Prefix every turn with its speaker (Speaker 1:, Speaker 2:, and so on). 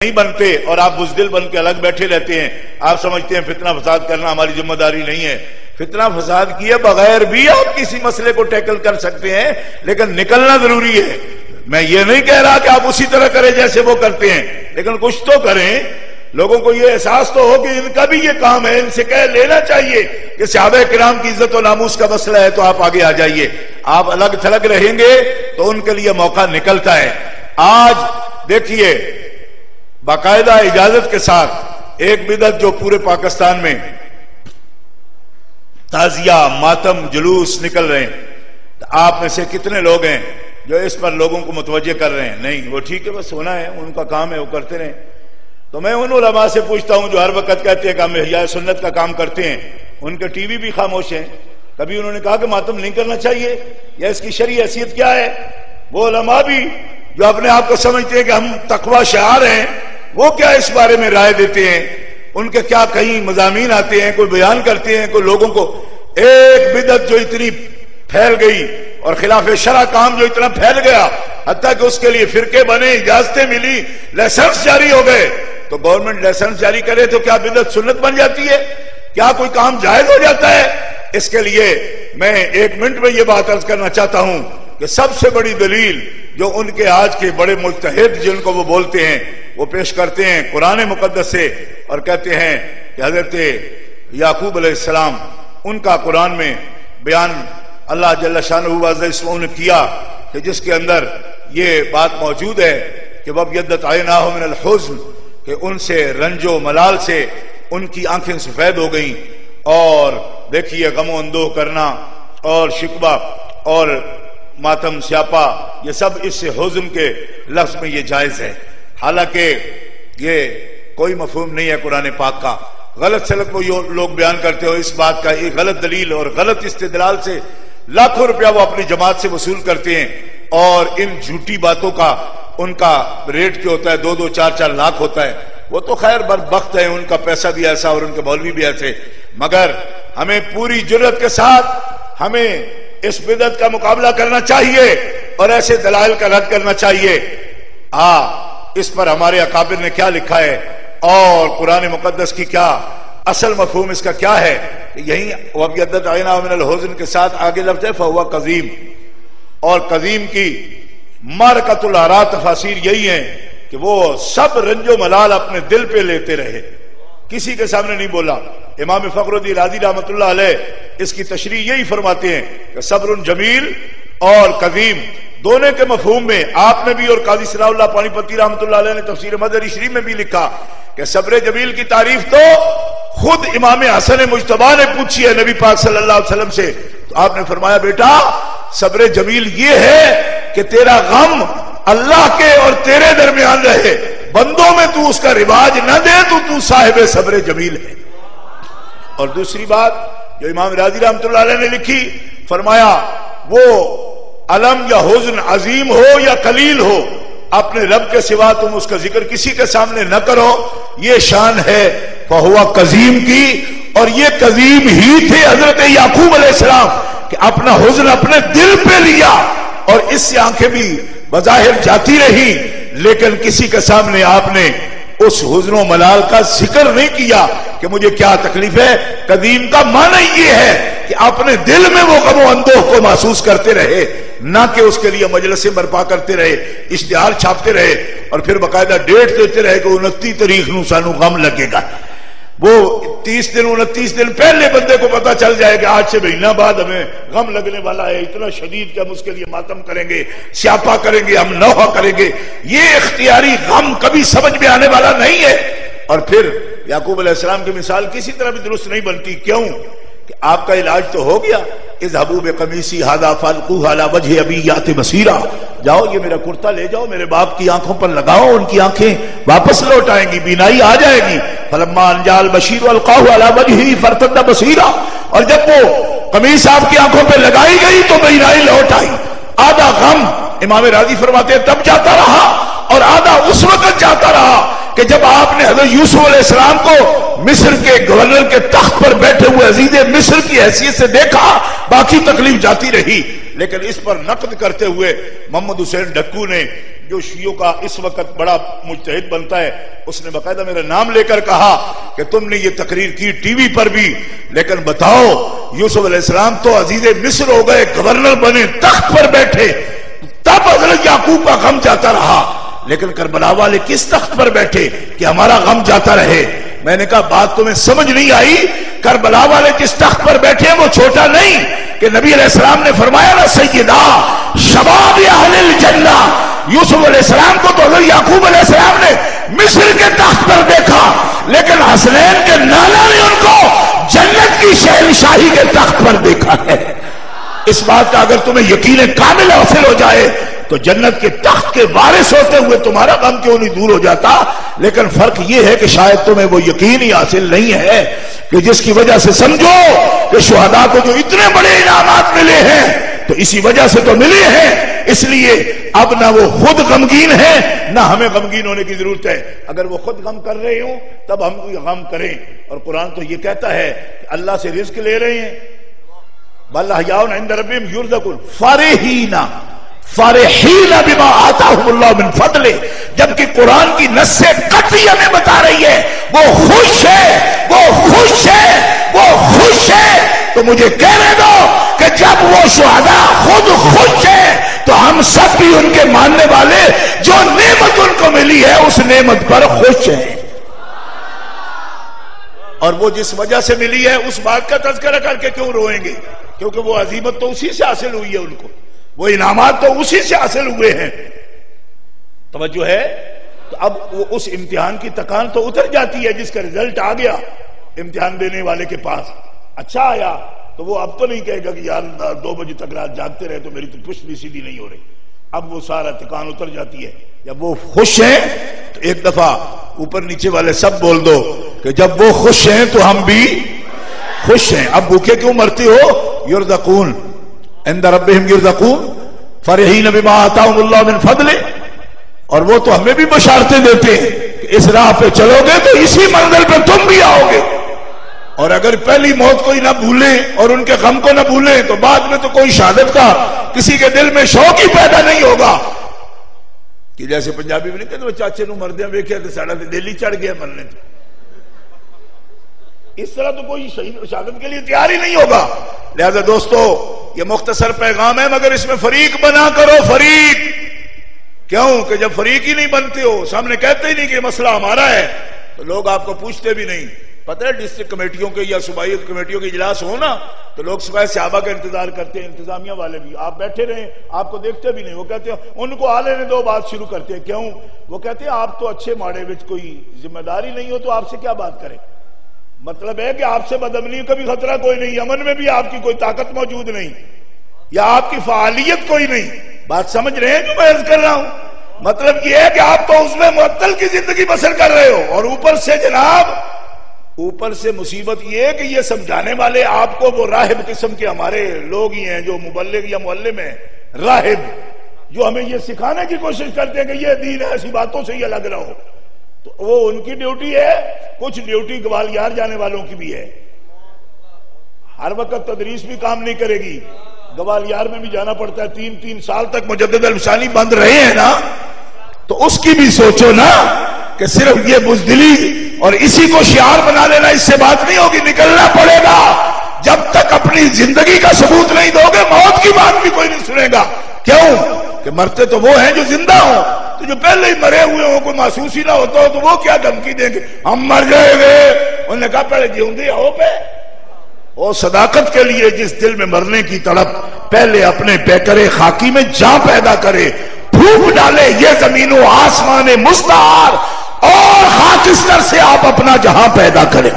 Speaker 1: نہیں بنتے اور آپ بزدل بن کے الگ بیٹھے رہتے ہیں. آپ سمجھتے ہیں فتنہ فساد کرنا ہماری ذمہ داری نہیں ہے. فتنہ فساد کیے بغیر بھی آپ کسی مسئلے کو ٹیکل کر سکتے ہیں، لیکن نکلنا ضروری ہے. میں یہ نہیں کہہ رہا کہ آپ اسی طرح کریں جیسے وہ کرتے ہیں، لیکن کچھ تو کریں. لوگوں کو یہ احساس تو ہو کہ ان کا بھی یہ کام ہے، ان سے کہہ لینا چاہیے کہ صحابہ کرام کی عزت و ناموس کا مسئلہ ہے تو آپ آگے آ جائیے. آپ الگ تھلگ رہیں گے تو ان کے لیے موقع نکلتا ہے. آج دیکھیے باقاعدہ اجازت کے ساتھ ایک بدعت جو پورے پاکستان میں تعزیہ، ماتم، جلوس نکل رہے ہیں. آپ میں سے کتنے لوگ ہیں جو اس پر لوگوں کو متوجہ کر رہے ہیں؟ نہیں، وہ ٹھیک ہے، بس ہونا ہے، ان کا کام ہے، وہ کرتے رہیں. تو میں ان علماء سے پوچھتا ہوں جو ہر وقت کہتے ہیں کہ ہم احیاء سنت کا کام کرتے ہیں، ان کے ٹی وی بھی خاموش ہیں. کبھی انہوں نے کہا کہ ماتم نہیں کرنا چاہیے یا اس کی شرعی حیثیت کیا ہے؟ وہ علماء بھی جو اپنے آپ کو سمجھتے ہیں کہ ہم تقوی شعار ہیں، وہ کیا اس بارے میں رائے دیتے ہیں؟ ان کے کیا کہیں مضامین آتے ہیں، کوئی بیان کرتے ہیں؟ کوئی لوگوں کو ایک بدعت جو اتنی پھیل گئی اور خلاف شرع کام جو اتنا پھیل گیا، حتیٰ کہ اس کے لیے فرقے بنے، اجازتیں ملی، لائسنس جاری ہو گئے. تو گورنمنٹ لائسنس جاری کرے تو کیا بدعت سنت بن جاتی ہے؟ کیا کوئی کام جائز ہو جاتا ہے؟ اس کے لیے میں 1 منٹ میں یہ بات عرض کرنا چاہتا ہوں کہ سب سے بڑی دلیل جو ان کے آج کے بڑے مجتہد جن کو وہ بولتے ہیں وہ پیش کرتے ہیں قرآن مقدس سے، اور کہتے ہیں کہ حضرت یعقوب علیہ السلام ان کا قرآن میں بیان اللہ جل شانہ وعز اسمہ نے کیا کہ جس کے اندر یہ بات موجود ہے کہ وَبْيَضَّتْ عَيْنَاهُ مِنَ الْحُزْنِ، کہ ان سے رنج و ملال سے ان کی آنکھیں سفید ہو گئیں. اور دیکھیے غم و اندوہ کرنا اور شکوہ اور ماتم سیاپا، یہ سب اس سے حزن کے لفظ میں یہ جائز ہے. حالانکہ یہ کوئی مفہوم نہیں ہے قرآن پاک کا. غلط سلط وہ لوگ بیان کرتے ہو اس بات کا، ایک غلط دلیل اور غلط استدلال سے لاکھوں روپیہ وہ اپنی جماعت سے وصول کرتے ہیں. اور ان جھوٹی باتوں کا ان کا ریٹ کیا ہوتا ہے، 2-2 4-4 لاکھ ہوتا ہے. وہ تو خیر بدبخت ہے، ان کا پیسہ بھی ایسا اور ان کے مولوی بھی ایسے. مگر ہمیں پوری جرأت کے ساتھ ہمیں اس بدعت کا مقابلہ کرنا چاہیے اور ایسے دلائل کا رد کرنا چاہیے. اس پر ہمارے اکابر نے کیا لکھا ہے اور قرآن مقدس کی کیا اصل مفہوم اس کا کیا ہے؟ یہی وَبْيَضَّتْ عَيْنَاهُ مِنَ الْحُزْنِ کے ساتھ آگے لفظ ہے فَهُوَ قَذِيمٌ. اور قذیم کی مارکۃ الآراء تفاسیر یہی ہیں کہ وہ سب رنج و ملال اپنے دل پہ لیتے رہے، کسی کے سامنے نہیں بولا. امام فخر الدین رازی رحمۃ اللہ علیہ اس کی تشریح یہی فرماتے ہیں کہ صبر جمیل اور قذیم دونوں کے مفہوم میں آپ نے بھی اور قاضی صلاح اللہ پانی پتی رحمۃ اللہ علیہ نے تفسیر مدری شریف میں بھی لکھا کہ صبر جمیل کی تعریف تو خود امام حسن مجتبی نے پوچھی ہے نبی پاک صلی اللہ علیہ وسلم سے. تو آپ نے فرمایا بیٹا صبر جمیل یہ ہے کہ تیرا غم اللہ کے اور تیرے درمیان رہے، بندوں میں تو اس کا رواج نہ دے، تو صاحب صبر جمیل ہے. اور دوسری بات جو امام راضی رحمۃ اللہ علیہ نے لکھی، فرمایا وہ علم یا حزن عظیم ہو یا قلیل ہو، اپنے رب کے سوا تم اس کا ذکر کسی کے سامنے نہ کرو. یہ شان ہے فَهُوَ قَذِيم کی. اور یہ قذیم ہی تھے حضرت یعقوب علیہ السلام کہ اپنا حزن اپنے دل پہ لیا اور اس سے آنکھیں بھی بظاہر جاتی رہی، لیکن کسی کے سامنے آپ نے اس حزن و ملال کا ذکر نہیں کیا کہ مجھے کیا تکلیف ہے. قدیم کا معنی یہ ہے کہ اپنے دل میں وہ غم و اندوہ کو محسوس کرتے رہے، نہ کہ اس کے لیے مجلسیں برپا کرتے رہے، اشتہار چھاپتے رہے اور پھر باقاعدہ ڈیٹ دیتے رہے کہ 29 تاریخ نو سانو غم لگے گا. وہ 30 دن 29 دن پہلے بندے کو پتا چل جائے کہ آج سے مہینہ بعد ہمیں غم لگنے والا ہے، اتنا شدید کہ ہم اس کے لیے ماتم کریں گے، سیاپا کریں گے، ہم نوحہ کریں گے. یہ اختیاری غم کبھی سمجھ میں آنے والا نہیں ہے. اور پھر یعقوب علیہ السلام کی مثال کسی طرح بھی درست نہیں بنتی. کیوں کہ آپ کا علاج تو ہو گیا، اذهبوا بقمیصی ھذا فالقوہ علی وجہ ابی یأت بصیرا، جاؤ یہ میرا کرتا لے جاؤ، میرے باپ کی آنکھوں پر لگاؤ، ان کی آنکھیں واپس لوٹ آئیں گی، بینائی آ جائے گی. فلما ان جاء البشیر القاہ علی وجہہ فارتد بصیرا، اور جب وہ قمیص آپ کی آنکھوں پہ لگائی گئی تو بینائی لوٹ آئی. آدھا غم امام راضی فرماتے ہیں تب جاتا رہا اور آدھا اس وقت جاتا رہا کہ جب آپ نے حضرت یوسف علیہ السلام کو مصر کے گورنر کے تخت پر بیٹھے ہوئے عزیز مصر کی حیثیت سے دیکھا، باقی تکلیف جاتی رہی. لیکن اس پر نقد کرتے ہوئے محمد حسین ڈکو نے جو شیعوں کا اس وقت بڑا مجتہد بنتا ہے، اس نے باقاعدہ میرا نام لے کر کہا کہ تم نے یہ تقریر کی ٹی وی پر بھی، لیکن بتاؤ یوسف علیہ السلام تو عزیز مصر ہو گئے، گورنر بنے، تخت پر بیٹھے، تب حضرت یعقوب کا غم جاتا رہا، لیکن کربلا والے کس تخت پر بیٹھے کہ ہمارا غم جاتا رہے؟ میں نے کہا بات تمہیں سمجھ نہیں آئی، کربلا والے جس تخت پر بیٹھے ہیں وہ چھوٹا نہیں کہ نبی علیہ السلام نے فرمایا نا سیدہ شباب اہل الجنہ، یوسف علیہ السلام کو تو حضرت یعقوب علیہ السلام نے مصر کے تخت پر دیکھا، لیکن حسنین کے نانا نے ان کو جنت کی شہنشاہی کے تخت پر دیکھا ہے۔ اس بات کا اگر تمہیں یقین کامل حاصل ہو جائے تو جنت کے تخت کے وارث ہوتے ہوئے تمہارا غم کیوں نہیں دور ہو جاتا؟ لیکن فرق یہ ہے کہ شاید تمہیں وہ یقین ہی حاصل نہیں ہے کہ جس کی وجہ سے سمجھو کہ شہداء کو جو اتنے بڑے انعامات ملے ہیں تو اسی وجہ سے تو ملے ہیں، اس لیے اب نہ وہ خود غمگین ہے نہ ہمیں غمگین ہونے کی ضرورت ہے۔ اگر وہ خود غم کر رہے ہوں تب ہم غم کریں، اور قرآن تو یہ کہتا ہے کہ اللہ سے رزق لے رہے ہیں، بل احیاء عند ربہم یرزقون فارحین بما آتاہم اللہ من فضل، جبکہ قرآن کی نص قطعی ہمیں بتا رہی ہے وہ خوش ہے، وہ خوش ہے، وہ خوش ہے۔ تو مجھے کہنے دو کہ جب وہ شہداء خود خوش ہے تو ہم سب بھی ان کے ماننے والے جو نعمت ان کو ملی ہے اس نعمت پر خوش ہیں، اور وہ جس وجہ سے ملی ہے اس بات کا تذکرہ کر کے کیوں روئیں گے؟ کیونکہ وہ عظیمت تو اسی سے حاصل ہوئی ہے، ان کو وہ انعامات تو اسی سے حاصل ہوئے ہیں۔ توجہ ہے؟ تو اب وہ اس امتحان کی تکان تو اتر جاتی ہے جس کا رزلٹ آ گیا امتحان دینے والے کے پاس، اچھا آیا تو وہ اب تو نہیں کہے گا کہ یار 2 بجے تک رات جاگتے رہے تو میری تو پشت بھی سیدھی نہیں ہو رہی، اب وہ سارا تکان اتر جاتی ہے۔ جب وہ خوش ہیں تو ایک دفعہ اوپر نیچے والے سب بول دو کہ جب وہ خوش ہیں تو ہم بھی خوش ہیں۔ اب بھوکے کیوں مرتے ہو؟ یرزقون عند ربہم یرزقون فرحین بما آتاہم اللہ من فضل، اور وہ تو ہمیں بھی بشارتیں دیتے ہیں کہ اس راہ پہ چلو گے تو اسی منزل پہ تم بھی آؤ گے، اور اگر پہلی موت کوئی نہ بھولیں اور ان کے غم کو نہ بھولیں تو بعد میں تو کوئی شہادت کا کسی کے دل میں شوق ہی پیدا نہیں ہوگا۔ کہ جیسے پنجابی میں نہیں کہتے وہ چاچے نو مردیاں ویکھیا تے ساڈا تے دل ہی چڑھ گیا مرنے تو، اس طرح تو کوئی شہادت کے لیے تیار ہی نہیں ہوگا۔ لہذا دوستو یہ مختصر پیغام ہے، مگر اس میں فریق بنا کرو، فریق کیوں کہ جب فریق ہی نہیں بنتے ہو، سامنے کہتے ہی نہیں کہ مسئلہ ہمارا ہے، تو لوگ آپ کو پوچھتے بھی نہیں۔ پتہ ہے ڈسٹرکٹ کمیٹیوں کے یا صوبائی کمیٹیوں کے اجلاس ہو نا تو لوگ صبح صحابہ کا انتظار کرتے ہیں، انتظامیہ والے بھی، آپ بیٹھے رہیں آپ کو دیکھتے بھی نہیں، وہ کہتے ہیں ان کو آ لینے دو، بات شروع کرتے ہیں۔ کیوں؟ وہ کہتے ہیں آپ تو اچھے ماڑے وچ کوئی ذمہ داری نہیں ہو تو آپ سے کیا بات کریں۔ مطلب ہے کہ آپ سے بدامنی کا بھی خطرہ کوئی نہیں، یمن میں بھی آپ کی کوئی طاقت موجود نہیں یا آپ کی فعالیت کوئی نہیں۔ بات سمجھ رہے ہیں جو میں عرض کر رہا ہوں؟ مطلب یہ ہے کہ آپ تو اس میں معطل کی زندگی بسر کر رہے ہو، اور اوپر سے جناب اوپر سے مصیبت یہ ہے کہ یہ سمجھانے والے آپ کو وہ راہب قسم کے ہمارے لوگ ہی ہیں جو مبلغ یا معلم ہیں، راہب جو ہمیں یہ سکھانے کی کوشش کرتے ہیں کہ یہ دین ہے، ایسی باتوں سے یہ الگ رہو، تو وہ ان کی ڈیوٹی ہے۔ کچھ ڈیوٹی گوالیار جانے والوں کی بھی ہے، ہر وقت تدریس بھی کام نہیں کرے گی، گوالیار میں بھی جانا پڑتا ہے، 3 سال تک مجدد الفسانی بند رہے ہیں نا، تو اس کی بھی سوچو نا کہ صرف یہ بزدلی اور اسی کو شعار بنا لینا اس سے بات نہیں ہوگی، نکلنا پڑے گا۔ جب تک اپنی زندگی کا ثبوت نہیں دو گے موت کی بات بھی کوئی نہیں سنے گا۔ کیوں کہ مرتے تو وہ ہیں جو زندہ ہوں، تو جو پہلے ہی مرے ہوئے ہوں کوئی محسوس ہی نہ ہوتا ہو تو وہ کیا دھمکی دیں گے ہم مر جائیں گے۔ انہوں نے کہا پہلے جیوندے آؤ پہ اور صداقت کے لیے جس دل میں مرنے کی تڑپ پہلے اپنے پیکرے خاکی میں جان پیدا کرے، پھونک ڈالے یہ زمین و آسمان مستعار اور خاکستر سے آپ اپنا جہاں پیدا کریں۔